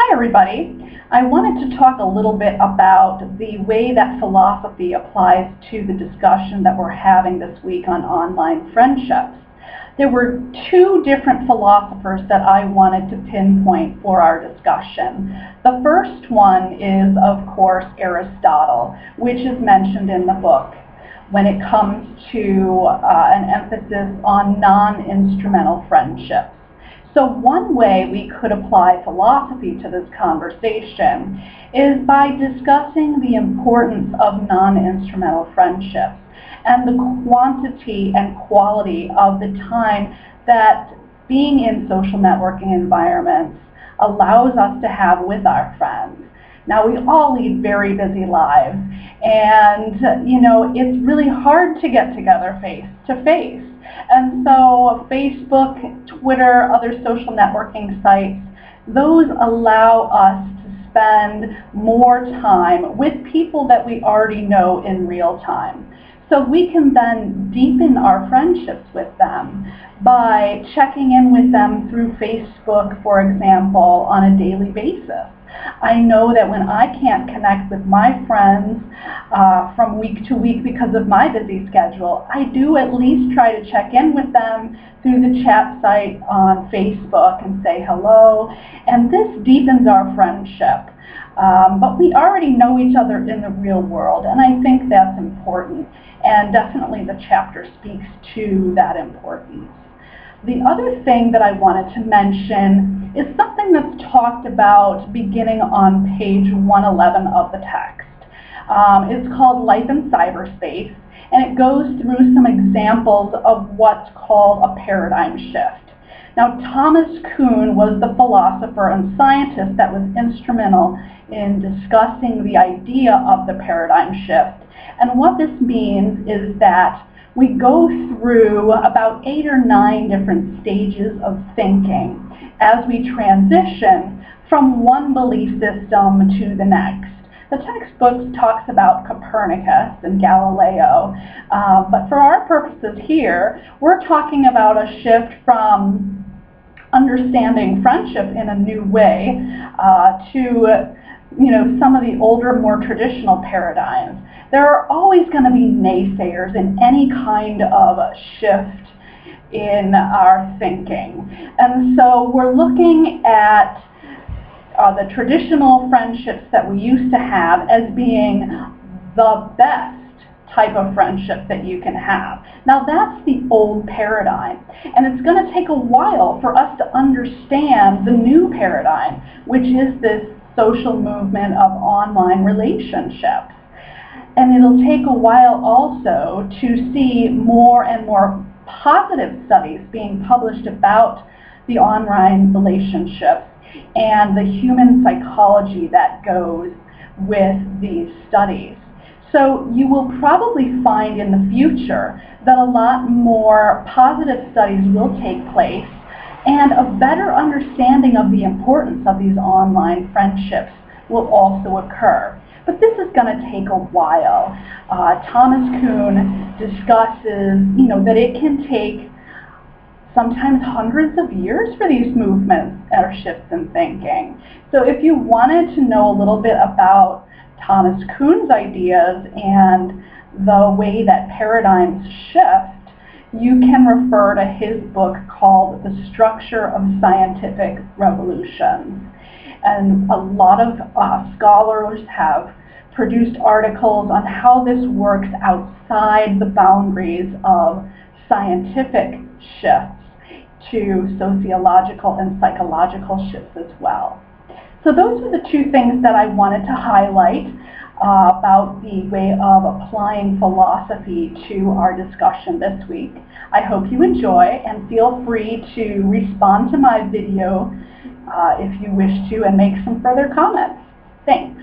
Hi everybody. I wanted to talk a little bit about the way that philosophy applies to the discussion that we're having this week on online friendships. There were two different philosophers that I wanted to pinpoint for our discussion. The first one is, of course, Aristotle, which is mentioned in the book when it comes to an emphasis on non-instrumental friendships. So one way we could apply philosophy to this conversation is by discussing the importance of non-instrumental friendships and the quantity and quality of the time that being in social networking environments allows us to have with our friends. Now, we all lead very busy lives, and it's really hard to get together face to face. And so Facebook, Twitter, other social networking sites, those allow us to spend more time with people that we already know in real time. So we can then deepen our friendships with them by checking in with them through Facebook, for example, on a daily basis. I know that when I can't connect with my friends from week to week because of my busy schedule, I do at least try to check in with them through the chat site on Facebook and say hello, and this deepens our friendship. But we already know each other in the real world, and I think that's important, and definitely the chapter speaks to that importance. The other thing that I wanted to mention is something that's talked about beginning on page 111 of the text. It's called Life in Cyberspace, and it goes through some examples of what's called a paradigm shift. Now, Thomas Kuhn was the philosopher and scientist that was instrumental in discussing the idea of the paradigm shift. And what this means is that we go through about 8 or 9 different stages of thinking as we transition from one belief system to the next. The textbook talks about Copernicus and Galileo, but for our purposes here, we're talking about a shift from understanding friendship in a new way to some of the older, more traditional paradigms. There are always going to be naysayers in any kind of shift in our thinking. And so we're looking at the traditional friendships that we used to have as being the best type of friendship that you can have. Now, that's the old paradigm, and it's going to take a while for us to understand the new paradigm, which is this social movement of online relationships. And it'll take a while also to see more and more positive studies being published about the online relationships and the human psychology that goes with these studies. So you will probably find in the future that a lot more positive studies will take place, and a better understanding of the importance of these online friendships will also occur. But this is going to take a while. Thomas Kuhn discusses, that it can take sometimes hundreds of years for these movements or shifts in thinking. So if you wanted to know a little bit about Thomas Kuhn's ideas and the way that paradigms shift, you can refer to his book called The Structure of Scientific Revolutions. And a lot of scholars have produced articles on how this works outside the boundaries of scientific shifts to sociological and psychological shifts as well. So those are the two things that I wanted to highlight about the way of applying philosophy to our discussion this week. I hope you enjoy, and feel free to respond to my video if you wish to, and make some further comments. Thanks.